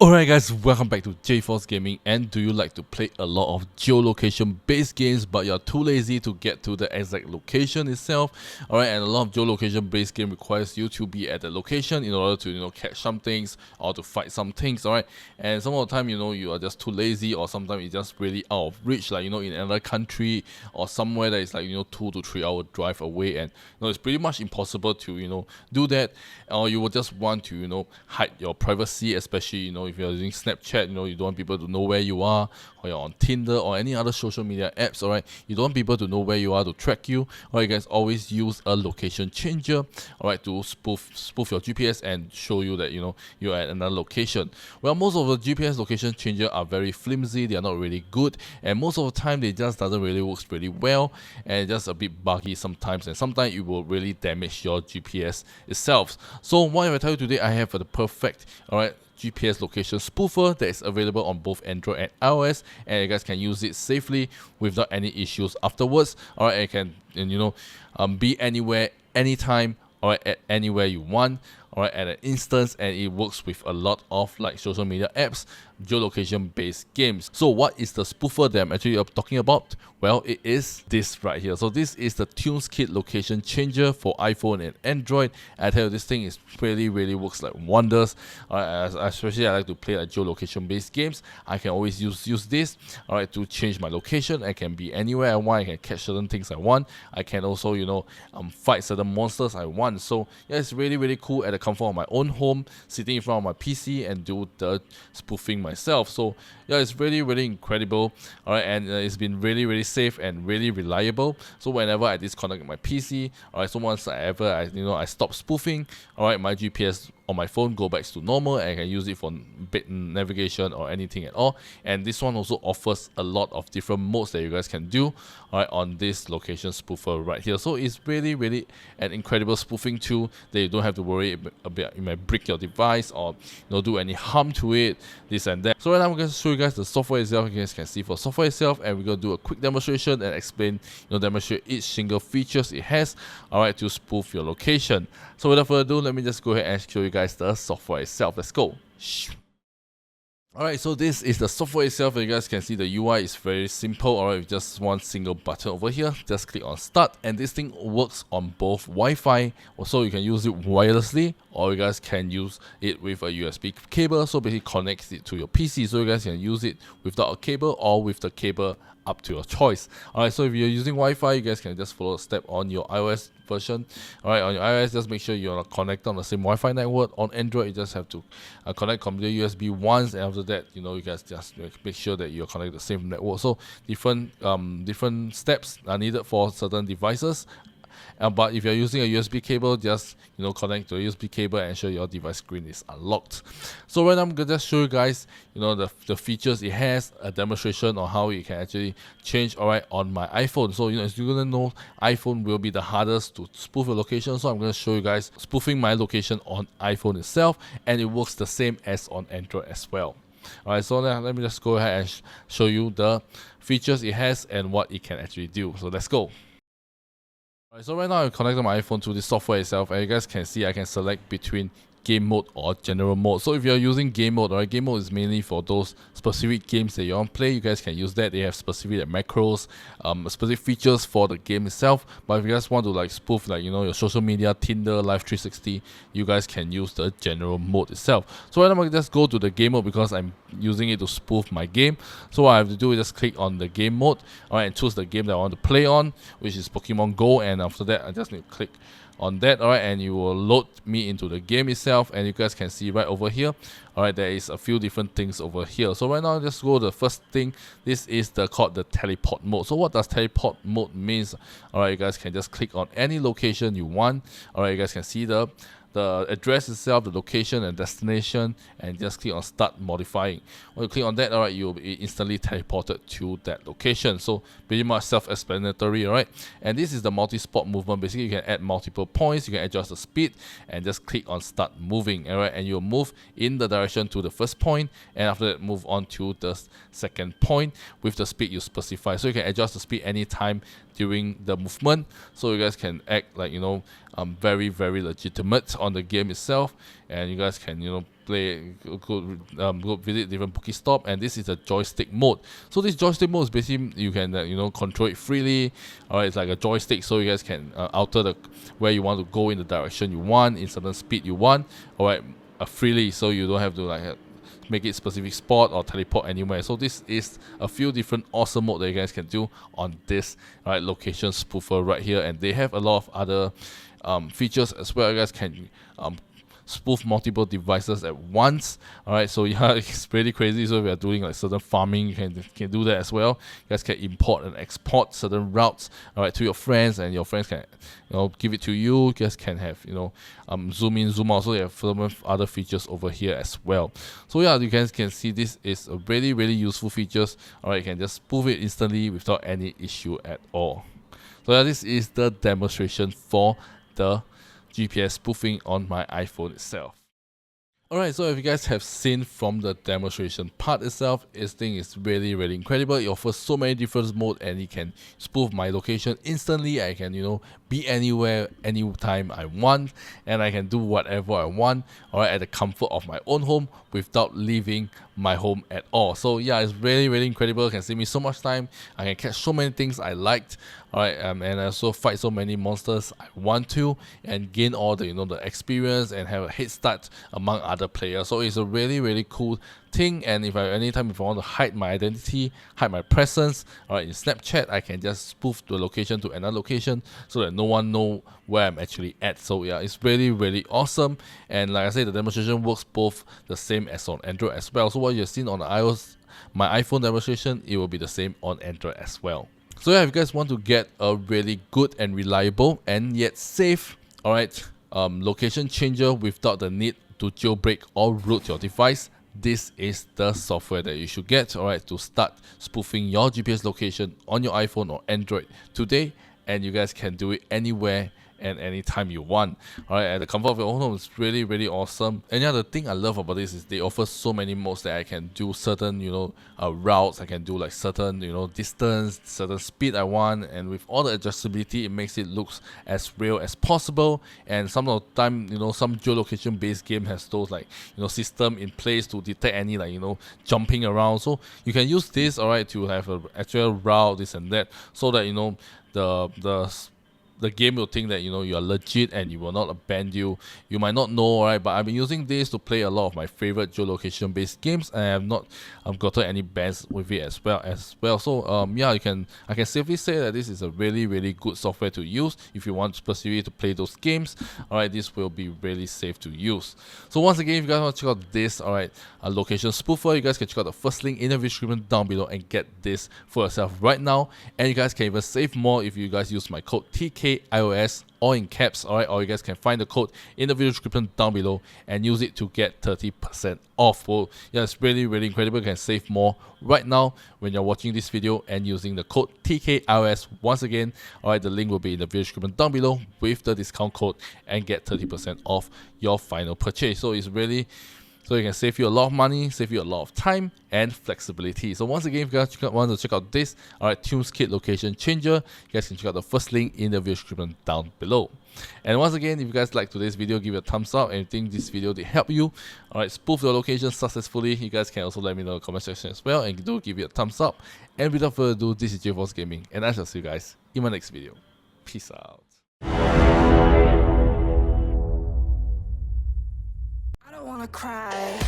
Alright guys, welcome back to JForce Gaming. And do you like to play a lot of geolocation based games but you're too lazy to get to the exact location itself? Alright, and a lot of geolocation based game requires you to be at the location in order to catch some things or to fight some things. Alright, and some of the time you are just too lazy, or sometimes it's just really out of reach, like in another country or somewhere that is like 2 to 3 hour drive away, and it's pretty much impossible to do that, or you will just want to hide your privacy, especially if you're using Snapchat, you don't want people to know where you are, or you're on Tinder or any other social media apps. Alright, you don't want people to know where you are to track you. Alright guys, always use a location changer, alright, to spoof your GPS and show you that you're at another location. Well, most of the GPS location changer are very flimsy, they are not really good, and most of the time they just doesn't really work really well, and just a bit buggy sometimes, and sometimes it will really damage your GPS itself. So what I tell you today, I have the perfect GPS location spoofer that is available on both Android and iOS, and you guys can use it safely without any issues afterwards. Alright, it can be anywhere, anytime, or at anywhere you want, or at an instance, and it works with a lot of social media apps, geolocation based games. So what is the spoofer that I'm actually talking about? Well, it is this right here. So this is the TunesKit location changer for iPhone and Android. I tell you, this thing is really works like wonders. Especially I like to play geolocation based games. I can always use this to change my location. I can be anywhere I want. I can catch certain things I want. I can also fight certain monsters I want. So yeah, it's really cool at the comfort of my own home, sitting in front of my PC and do the spoofing myself. So yeah, it's really incredible. Alright, and it's been really safe and really reliable. So whenever I disconnect my PC, so once I stop spoofing, my GPS on my phone go back to normal, and I can use it for navigation or anything at all. And this one also offers a lot of different modes that you guys can do on this location spoofer right here. So it's really an incredible spoofing tool that you don't have to worry about you might break your device or do any harm to it, this and that. So right now I'm going to show you guys the software itself. You guys can see for software itself, and we're going to do a quick demonstration and explain, demonstrate each single features it has, to spoof your location. So without further ado, let me just go ahead and show you guys the software itself. Let's go. Alright, so this is the software itself, and you guys can see the UI is very simple. Alright, with just one single button over here, just click on start, and this thing works on both Wi-Fi, also you can use it wirelessly, or you guys can use it with a USB cable. So basically connects it to your PC, so you guys can use it without a cable or with the cable, up to your choice. Alright, so if you're using Wi-Fi, you guys can just follow the step on your iOS version. Alright, on your iOS, just make sure you're connected on the same Wi-Fi network. On Android, you just have to connect computer USB once, and after that, you guys just make sure that you're connected to the same network. So different steps are needed for certain devices. But if you're using a USB cable, just connect to a USB cable and ensure your device screen is unlocked. So right now I'm gonna just show you guys the features it has, a demonstration on how you can actually change on my iPhone. So as you're gonna know, iPhone will be the hardest to spoof your location. So I'm gonna show you guys spoofing my location on iPhone itself, and it works the same as on Android as well. Alright, so now let me just go ahead and show you the features it has and what it can actually do. So let's go. Alright, so right now I've connected my iPhone to the software itself, and you guys can see I can select between game mode or general mode. So if you're using game mode, game mode is mainly for those specific games that you want to play. You guys can use that. They have specific macros, specific features for the game itself. But if you guys want to spoof your social media, Tinder, Live 360, you guys can use the general mode itself. So right now I'm going to just go to the game mode because I'm using it to spoof my game. So what I have to do is just click on the game mode, and choose the game that I want to play on, which is Pokemon Go. And after that, I just need to click on that, and you will load me into the game itself, and you guys can see right over here, there is a few different things over here. So right now, just go to the first thing. This is called the teleport mode. So what does teleport mode means? You guys can just click on any location you want. You guys can see the address itself, the location and destination, and just click on start modifying. When you click on that, you'll be instantly teleported to that location. So pretty much self-explanatory, and this is the multi-spot movement. Basically, you can add multiple points, you can adjust the speed, and just click on start moving, and you'll move in the direction to the first point, and after that move on to the second point with the speed you specify. So you can adjust the speed anytime during the movement, so you guys can act very legitimate on the game itself, and you guys can go visit different Pokestop, and this is a joystick mode. So this joystick mode is basically you can control it freely. Alright, it's like a joystick, so you guys can alter where you want to go in the direction you want, in certain speed you want. Alright, freely, so you don't have to like make it specific spot or teleport anywhere. So this is a few different awesome mode that you guys can do on this location spoofer right here, and they have a lot of other features as well. You guys can spoof multiple devices at once. Alright, so yeah, it's pretty crazy. So if you're doing like certain farming, you can do that as well. You guys can import and export certain routes, alright, to your friends, and your friends can give it to you. You guys can have zoom in, zoom out. So they have some other features over here as well. So yeah, you guys can see this is a really useful features. Alright, you can just spoof it instantly without any issue at all. So yeah, this is the demonstration for the GPS spoofing on my iPhone itself. Alright, so if you guys have seen from the demonstration part itself, this thing is really incredible. It offers so many different modes, and it can spoof my location instantly. I can be anywhere, anytime I want, and I can do whatever I want, alright, at the comfort of my own home without leaving my home at all. So yeah, it's really incredible. It can save me so much time. I can catch so many things I liked, alright, and I also fight so many monsters I want to, and gain all the the experience and have a head start among other players. So it's a really cool thing. And if I want to hide my identity, hide my presence, alright, in Snapchat, I can just spoof the location to another location so that no one know where I'm actually at. So yeah, it's really awesome. And like I said, the demonstration works both the same as on Android as well. So what you've seen on the iOS, my iPhone demonstration, it will be the same on Android as well. So yeah, if you guys want to get a really good and reliable and yet safe, alright, location changer without the need to jailbreak or root your device, this is the software that you should get, alright, to start spoofing your GPS location on your iPhone or Android today. And you guys can do it anywhere and anytime you want, alright, at the comfort of your own home. It's really awesome. And yeah, the thing I love about this is they offer so many modes that I can do certain routes. I can do like certain distance, certain speed I want, and with all the adjustability, it makes it look as real as possible. And some of the time, some geolocation based game has those like system in place to detect any jumping around. So you can use this, alright, to have an actual route, this and that, so that the game will think that you are legit and it will not abandon you. You might not know, right? But I've been using this to play a lot of my favorite geolocation based games, and I have not gotten any bans with it as well. So yeah, I can safely say that this is a really good software to use if you want specifically to play those games. Alright, this will be really safe to use. So once again, if you guys want to check out this, alright, location spoofer, you guys can check out the first link in the video description down below and get this for yourself right now. And you guys can even save more if you guys use my code TKiOS, all in caps, alright, or you guys can find the code in the video description down below and use it to get 30% off. Well, yeah, it's really incredible. You can save more right now when you're watching this video and using the code TKiOS. Once again, alright, the link will be in the video description down below with the discount code and get 30% off your final purchase. So it's really, so it can save you a lot of money, save you a lot of time and flexibility. So once again, if you guys want to check out this, alright, TunesKit location changer, you guys can check out the first link in the video description down below. And once again, if you guys like today's video, give it a thumbs up, and if you think this video did help you, alright, spoof your location successfully, you guys can also let me know in the comment section as well, and do give it a thumbs up. And without further ado, this is 𝖩force Gaming, and I shall see you guys in my next video. Peace out. Cry.